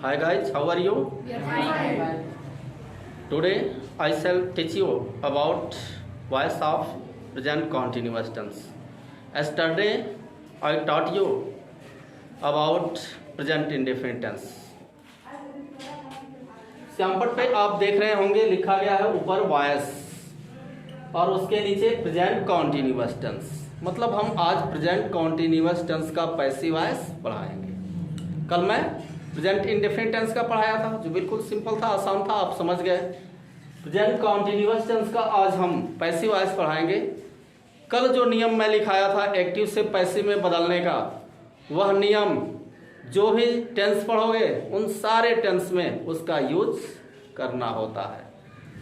Hi guys, how are you? We are fine. Today I shall teach you about voice of present continuous tense. Yesterday I taught you about present indefinite tense. Sample पे आप देख रहे होंगे लिखा गया है ऊपर voice और उसके नीचे प्रेजेंट कॉन्टिन्यूअस टेंस। मतलब हम आज प्रेजेंट कॉन्टिन्यूअस टेंस का पैसिव वॉइस पढ़ाएंगे। कल मैं प्रेजेंट इंडेफिनिट टेंस का पढ़ाया था जो बिल्कुल सिंपल था, आसान था, आप समझ गए। प्रेजेंट कॉन्टिन्यूअस टेंस का आज हम पैसिव वॉइस पढ़ाएंगे। कल जो नियम मैं लिखाया था एक्टिव से पैसिव में बदलने का, वह नियम जो भी टेंस पढ़ोगे उन सारे टेंस में उसका यूज करना होता है,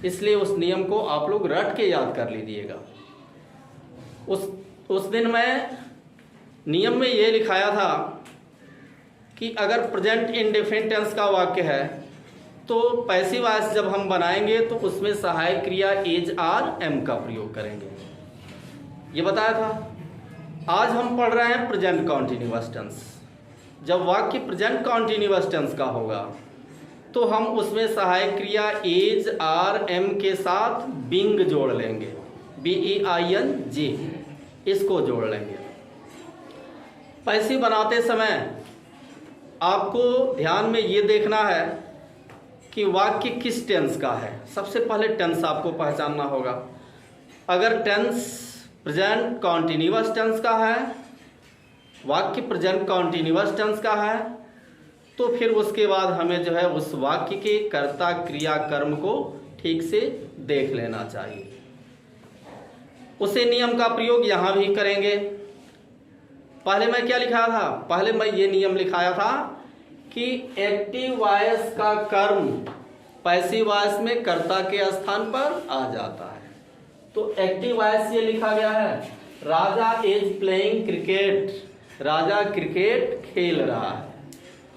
इसलिए उस नियम को आप लोग रट के याद कर लीजिएगा। उस दिन मैं नियम में ये लिखाया था कि अगर प्रेजेंट इंडेफिनिट टेंस का वाक्य है तो पैसिव वॉइस जब हम बनाएंगे तो उसमें सहायक क्रिया इज आर एम का प्रयोग करेंगे, ये बताया था। आज हम पढ़ रहे हैं प्रेजेंट कॉन्टिन्यूअस टेंस। जब वाक्य प्रेजेंट कॉन्टिन्यूअस टेंस का होगा तो हम उसमें सहायक क्रिया इज आर एम के साथ बिंग जोड़ लेंगे, BEING, इसको जोड़ लेंगे। पैसिव बनाते समय आपको ध्यान में ये देखना है कि वाक्य किस टेंस का है। सबसे पहले टेंस आपको पहचानना होगा। अगर टेंस प्रेजेंट कॉन्टिन्यूअस टेंस का है, वाक्य प्रेजेंट कॉन्टिन्यूअस टेंस का है, तो फिर उसके बाद हमें जो है उस वाक्य के कर्ता क्रिया कर्म को ठीक से देख लेना चाहिए। उसी नियम का प्रयोग यहाँ भी करेंगे। पहले मैं क्या लिखा था? पहले मैं ये नियम लिखाया था कि एक्टिव वॉइस का कर्म पैसिव वॉइस में कर्ता के स्थान पर आ जाता है। तो एक्टिव वॉइस ये लिखा गया है, Raja is playing cricket, Raja cricket खेल रहा है।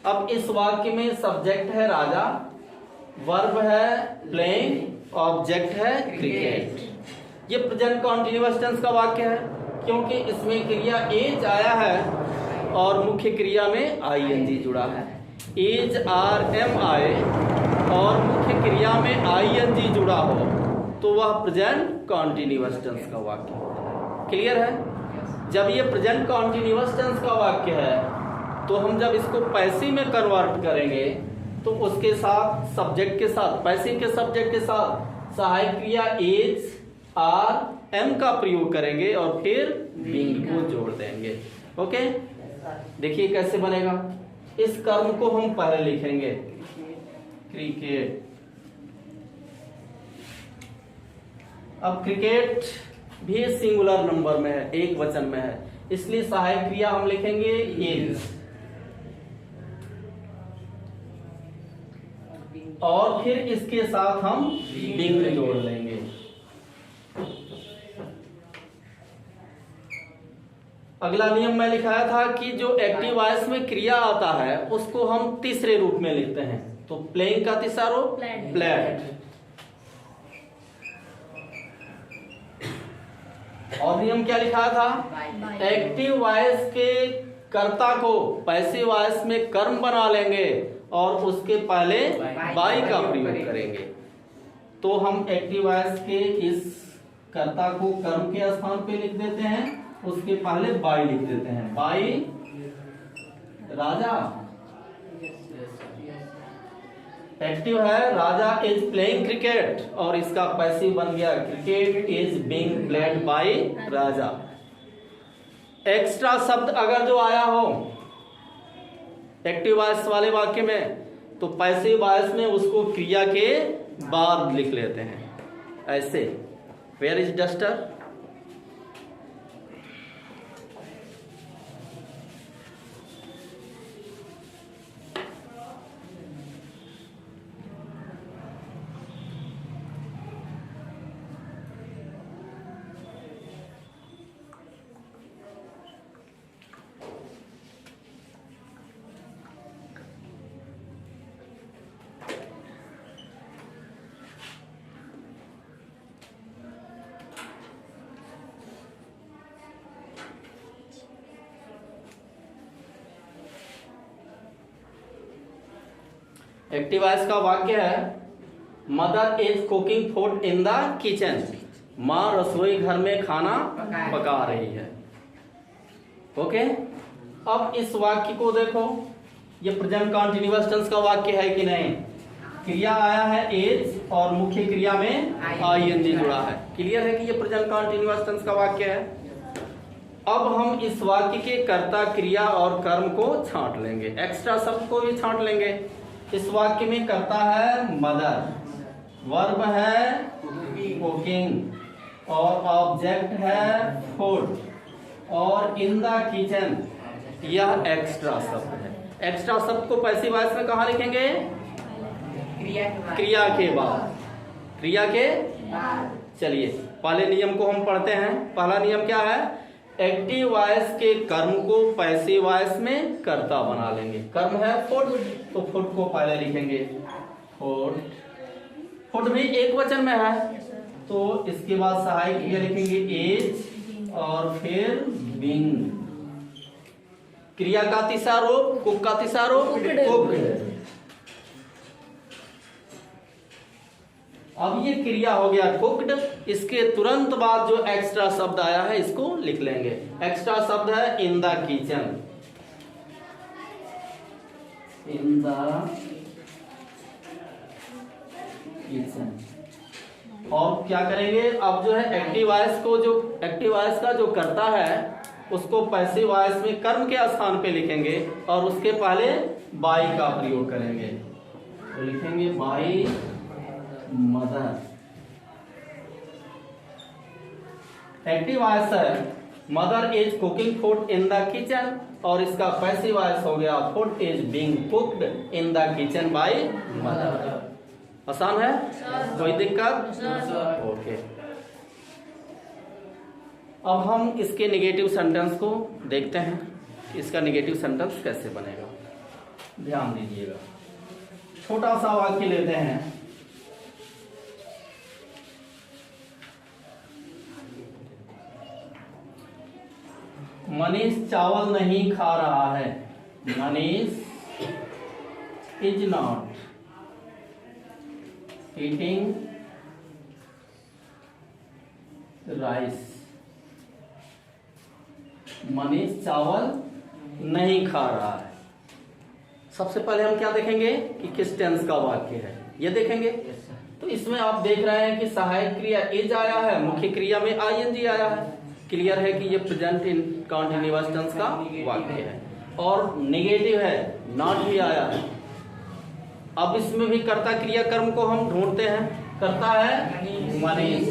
अब इस वाक्य में सब्जेक्ट है राजा, वर्ब है प्लेइंग, ऑब्जेक्ट है क्रिकेट। ये प्रेजेंट कॉन्टिन्यूअस टेंस का वाक्य है क्योंकि इसमें क्रिया इज आया है और मुख्य क्रिया में ING जुड़ा है। इज आर एम आए और मुख्य क्रिया में ING जुड़ा हो तो वह प्रेजेंट कॉन्टिन्यूअस टेंस का वाक्य है। क्लियर है? जब ये प्रेजेंट कॉन्टिन्यूअस टेंस का वाक्य है तो हम जब इसको पैसिव में कन्वर्ट करेंगे तो उसके साथ सब्जेक्ट के साथ, पैसिव के सब्जेक्ट के साथ सहायक क्रिया इज आर एम का प्रयोग करेंगे और फिर बिंग को जोड़ देंगे। ओके, देखिए कैसे बनेगा। इस कर्म को हम पहले लिखेंगे क्रिकेट। अब क्रिकेट भी सिंगुलर नंबर में है, एक वचन में है, इसलिए सहायक क्रिया हम लिखेंगे इज और फिर इसके साथ हम बिंग जोड़ लेंगे। अगला नियम मैं लिखाया था कि जो एक्टिव वॉइस में क्रिया आता है उसको हम तीसरे रूप में लिखते हैं। तो प्लेइंग का तीसरा रूप प्लेड। और नियम क्या लिखाया था? एक्टिव वॉइस के कर्ता को पैसिव वॉइस में कर्म बना लेंगे और उसके पहले बाई का प्रयोग करेंगे। तो हम एक्टिव वॉइस के इस कर्ता को कर्म के स्थान पे लिख देते हैं, उसके पहले बाई लिख देते हैं। बाई राजा, एक्टिव है राजा इज प्लेइंग क्रिकेट और इसका पैसिव बन गया cricket is being played by Raja. Extra शब्द अगर जो आया हो एक्टिव वॉइस वाले वाक्य में तो पैसिव वॉइस में उसको क्रिया के बाद लिख लेते हैं। ऐसे where is duster, active voice का वाक्य है mother is cooking food in the kitchen. माँ रसोई घर में खाना पका रही है। ओके, अब इस वाक्य को देखो, ये प्रेजेंट कंटीन्यूअस टेंस का वाक्य है कि नहीं? क्रिया आया है इज और मुख्य क्रिया में आईएनजी जुड़ा है। क्लियर है कि ये प्रेजेंट कंटीन्यूअस टेंस का वाक्य है। अब हम इस वाक्य के कर्ता, क्रिया और कर्म को छांट लेंगे, एक्स्ट्रा शब्द को भी छांट लेंगे। इस वाक्य में कर्ता है मदर, वर्ब है कुकिंग और ऑब्जेक्ट है फूड और इन द किचन, यह एक्स्ट्रा शब्द है। एक्स्ट्रा शब्द को पैसिव वॉइस में कहाँ लिखेंगे? क्रिया के बाद। क्रिया के चलिए पहले नियम को हम पढ़ते हैं। पहला नियम क्या है? एक्टिव वॉइस के कर्म को पैसिव वॉइस में कर्ता बना लेंगे। कर्म है फूड, तो फूड को पहले लिखेंगे फूड। फूड भी एक वचन में है, तो इसके बाद सहायक क्रिया लिखेंगे एज और फिर बीइंग। क्रिया का तीसरा रूप, कुक का तीसरा रूप कुक। अब ये क्रिया हो गया कुक्ड, इसके तुरंत बाद जो एक्स्ट्रा शब्द आया है इसको लिख लेंगे। एक्स्ट्रा शब्द है इन the kitchen. In the kitchen. और क्या करेंगे? अब जो है एक्टिव वॉइस को, जो एक्टिव वॉइस का जो करता है उसको पैसिव वॉइस में कर्म के स्थान पे लिखेंगे और उसके पहले बाई का प्रयोग करेंगे। तो लिखेंगे बाई मदर। एक्टिव वॉइस है mother is cooking food in the kitchen और इसका पैसिव वॉइस हो गया food is being cooked in the kitchen by mother. आसान है? कोई दिक्कत? ओके। अब हम इसके नेगेटिव सेंटेंस को देखते हैं, इसका नेगेटिव सेंटेंस कैसे बनेगा। ध्यान दीजिएगा, छोटा सा वाक्य लेते हैं। मनीष चावल नहीं खा रहा है। Manish is not eating rice. Manish चावल नहीं खा रहा है। सबसे पहले हम क्या देखेंगे कि किस टेंस का वाक्य है, ये देखेंगे। तो इसमें आप देख रहे हैं कि सहायक क्रिया इज आया है, मुख्य क्रिया में आईएनजी आया है। क्लियर है कि ये प्रेजेंट इन कंटीन्यूअस टेंस का वाक्य है। और नेगेटिव है, नॉट भी आया है। अब इसमें भी कर्ता, क्रिया, कर्म को हम ढूंढते हैं। कर्ता है मनीष,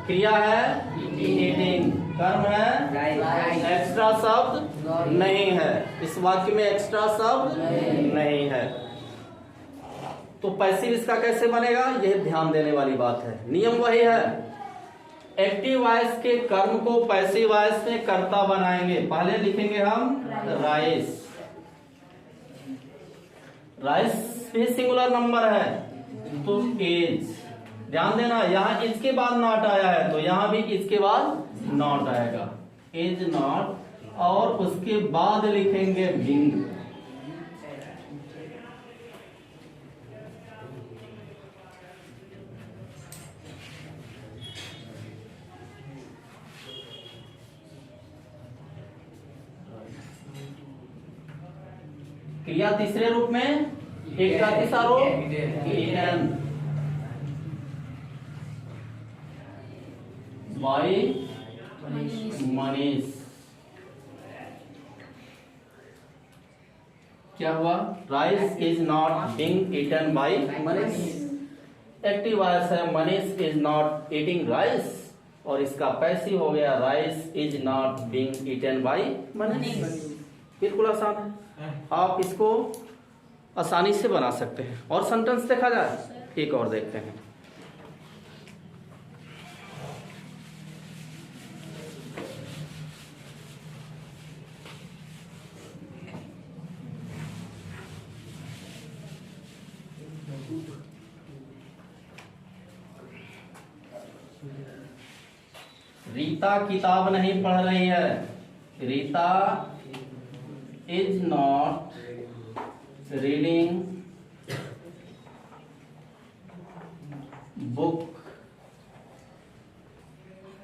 क्रिया है ईटिंग, कर्म है एक्स्ट्रा शब्द नहीं है। इस वाक्य में एक्स्ट्रा शब्द नहीं है, तो पैसिव इसका कैसे बनेगा, यह ध्यान देने वाली बात है। नियम वही है, एक्टिव वॉइस के कर्म को पैसिव वॉइस में कर्ता बनाएंगे। पहले लिखेंगे हम राइस। राइस भी सिंगुलर नंबर है, तो एज। ध्यान देना, यहाँ इसके बाद नॉट आया है तो यहाँ भी इसके बाद नॉट आएगा, इज नॉट। और उसके बाद लिखेंगे बिंग। क्रिया तीसरे रूप में, एक का तीसरा रूप ईटन बाय मनीष। क्या हुआ? Rice is not being eaten by Manish. Active voice है Manish is not eating rice और इसका पैसिव हो गया rice is not being eaten by Manish. बिल्कुल आसान है, आप इसको आसानी से बना सकते हैं। और सेंटेंस देखा जाए, एक और देखते हैं। रीता किताब नहीं पढ़ रही है। Rita is not reading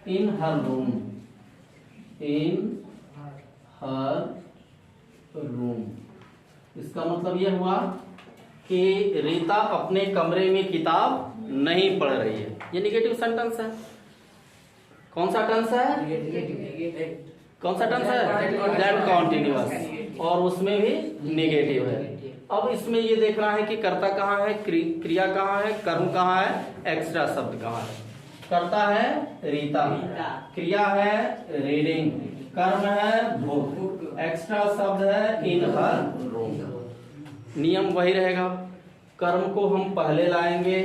in her room, in her room. इसका मतलब यह हुआ कि रीता अपने कमरे में किताब नहीं पढ़ रही है। ये निगेटिव सेंटेंस है। कौन सा टेंस है? कौन सा टेंस है? दैट कॉन्टिन्यूअस, और उसमें भी निगेटिव है। अब इसमें ये देखना है कि कर्ता कहाँ है, क्रिया कहाँ है, कर्म कहाँ है, एक्स्ट्रा शब्द कहाँ है। कर्ता है रीता, क्रिया है रीडिंग, कर्म है बुक, एक्स्ट्रा शब्द है इन हर रूम। नियम वही रहेगा, कर्म को हम पहले लाएंगे,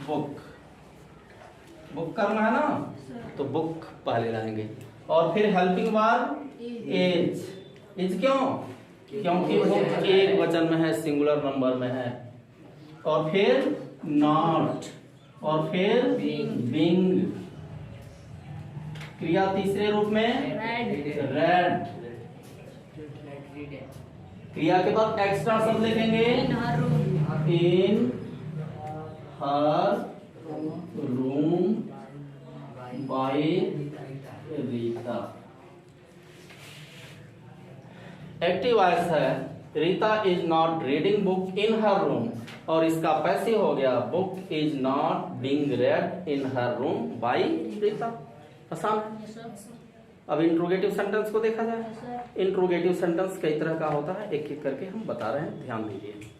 बुक, बुक कर्म है ना, तो बुक पहले लाएंगे। और फिर हेल्पिंग वर्ब इज, इज क्यों? क्योंकि बुक एक वचन में है, सिंगुलर नंबर में है। और फिर नॉट, और फिर बिंग, क्रिया तीसरे रूप में रेड, क्रिया के बाद एक्स्ट्रा शब्द लिखेंगे in her room by Rita. Active voice है Rita is not reading book in her room, और इसका पैसिव हो गया book is not being read in her room by Rita. आसान है। अब इंट्रोगेटिव सेंटेंस को देखा जाए। इंट्रोगेटिव सेंटेंस कई तरह का होता है, एक एक करके हम बता रहे हैं, ध्यान दीजिए।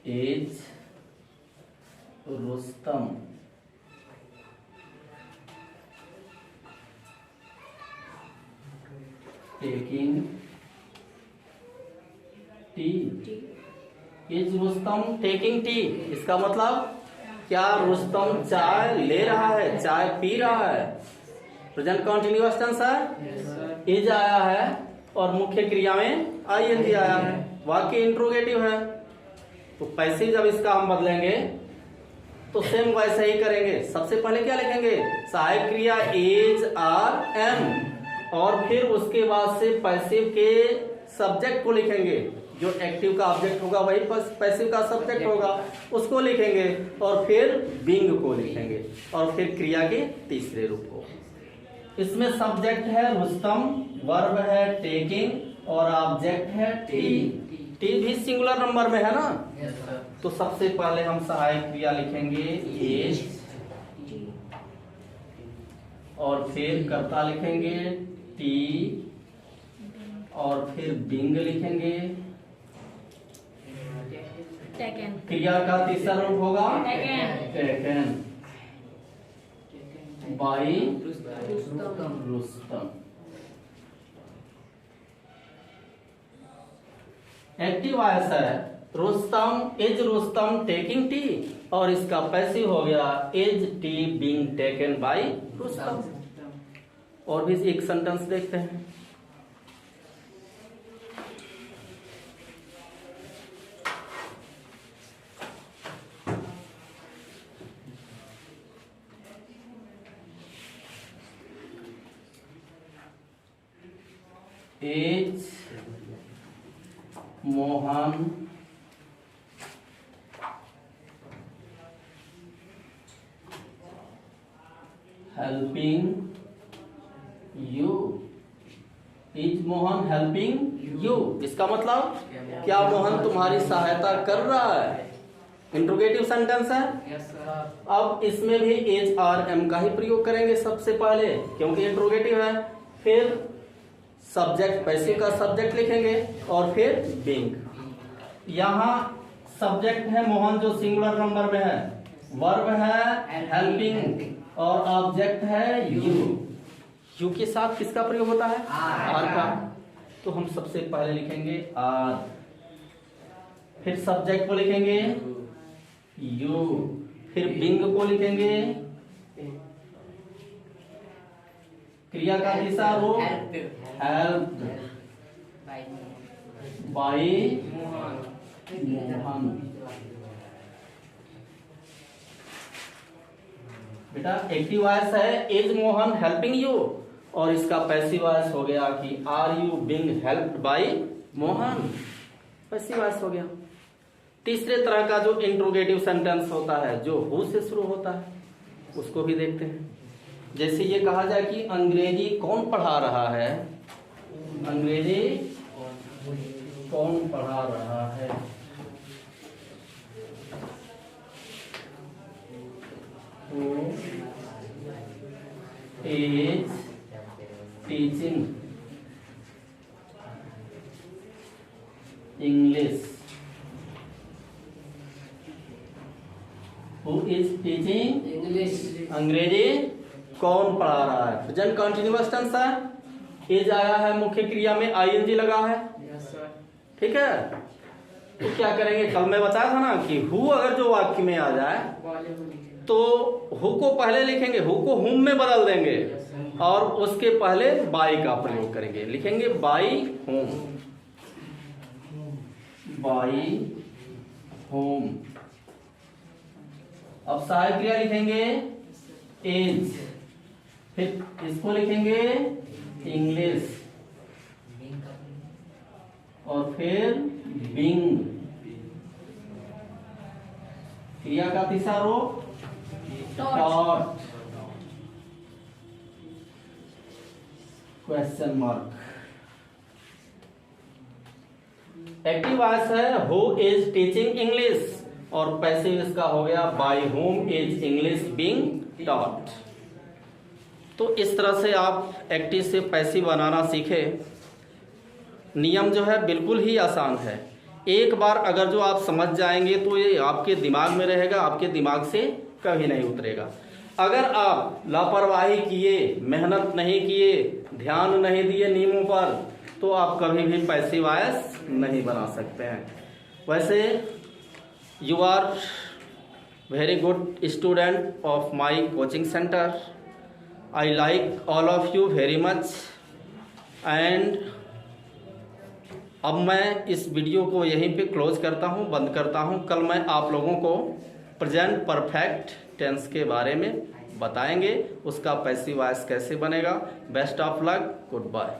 Is Rustam taking tea, is Rustam taking tea. इसका मतलब क्या रुस्तम चाय ले रहा है, चाय पी रहा है। प्रेजेंट कंटिन्यूअस टेंस है, इज आया है और मुख्य क्रिया में आईएनजी आया है, वाक्य इंट्रोगेटिव है। तो पैसिव जब इसका हम बदलेंगे तो सेम वैसे ही करेंगे। सबसे पहले क्या लिखेंगे? सहायक क्रिया इज आर एम, और फिर उसके बाद से पैसिव के सब्जेक्ट को लिखेंगे। जो एक्टिव का ऑब्जेक्ट होगा वही पैसिव का सब्जेक्ट होगा, उसको लिखेंगे, और फिर बिंग को लिखेंगे, और फिर क्रिया के तीसरे रूप को। इसमें सब्जेक्ट है रुस्तम, वर्ब है टेकिंग, और ऑब्जेक्ट है टी। टी भी सिंगुलर नंबर में है ना। तो सबसे पहले हम सहायक क्रिया लिखेंगे एज, और फिर कर्ता लिखेंगे टी, और फिर बिंग लिखेंगे। क्रिया का तीसरा रूप होगा taken by Rustam. Active voice है Rustam is Rustam taking tea, और इसका पैसिव हो गया is tea being taken by Rustam. और भी एक सेंटेंस देखते हैं। As Mohan helping you, is Mohan helping you. इसका मतलब क्या मोहन तुम्हारी सहायता कर रहा है। इंट्रोगेटिव सेंटेंस है। अब इसमें भी एज आर एम का ही प्रयोग करेंगे सबसे पहले, क्योंकि इंट्रोगेटिव है। फिर सब्जेक्ट, पैसिव का सब्जेक्ट लिखेंगे, और फिर बिंग। यहाँ सब्जेक्ट है मोहन जो सिंगुलर नंबर में है, वर्ब है हेल्पिंग, और ऑब्जेक्ट है यू। यू के साथ किसका प्रयोग होता है? आर का। तो हम सबसे पहले लिखेंगे आर, फिर सब्जेक्ट को लिखेंगे यू, फिर बिंग को लिखेंगे, क्रिया का तीसरा रूप हेल्प बाय मोहन। बेटा एक्टिव वॉइस है इज मोहन हेल्पिंग यू, और इसका पैसिव वॉइस हो गया कि are you being helped by Mohan, passive voice हो गया। तीसरे तरह का जो इंट्रोगेटिव सेंटेंस होता है जो हु से शुरू होता है उसको भी देखते हैं। जैसे ये कहा जाए कि अंग्रेजी कौन पढ़ा रहा है, अंग्रेजी कौन पढ़ा रहा है, who is teaching English, who is teaching English, अंग्रेजी कौन पढ़ा रहा है। प्रेजेंट कंटिन्यूअस टेंस है, इज आया है मुख्य क्रिया में आईएनजी लगा है, ठीक है। तो क्या करेंगे, कल मैं बताया था ना कि हु अगर जो वाक्य में आ जाए तो हु को पहले लिखेंगे, हु को हुम में बदल देंगे और उसके पहले बाई का प्रयोग करेंगे, लिखेंगे बाई होम, बाई होम। अब सहायक क्रिया लिखेंगे इज, फिर इसको लिखेंगे इंग्लिश और फिर बीइंग। क्रिया का तीसरा रूप dot, question mark. Active voice है हु इज टीचिंग इंग्लिश और पैसिव इसका हो गया by whom is English being taught. तो इस तरह से आप एक्टिव से पैसिव बनाना सीखे। नियम जो है बिल्कुल ही आसान है, एक बार अगर जो आप समझ जाएंगे तो ये आपके दिमाग में रहेगा, आपके दिमाग से कभी नहीं उतरेगा। अगर आप लापरवाही किए, मेहनत नहीं किए, ध्यान नहीं दिए नियमों पर, तो आप कभी भी पैसिव वॉइस नहीं बना सकते हैं। वैसे you are very good student of my coaching centre, I like all of you very much and अब मैं इस वीडियो को यहीं पे क्लोज करता हूँ, बंद करता हूँ। कल मैं आप लोगों को प्रेजेंट परफेक्ट टेंस के बारे में बताएंगे, उसका पैसिव वॉइस कैसे बनेगा। Best of luck, good bye.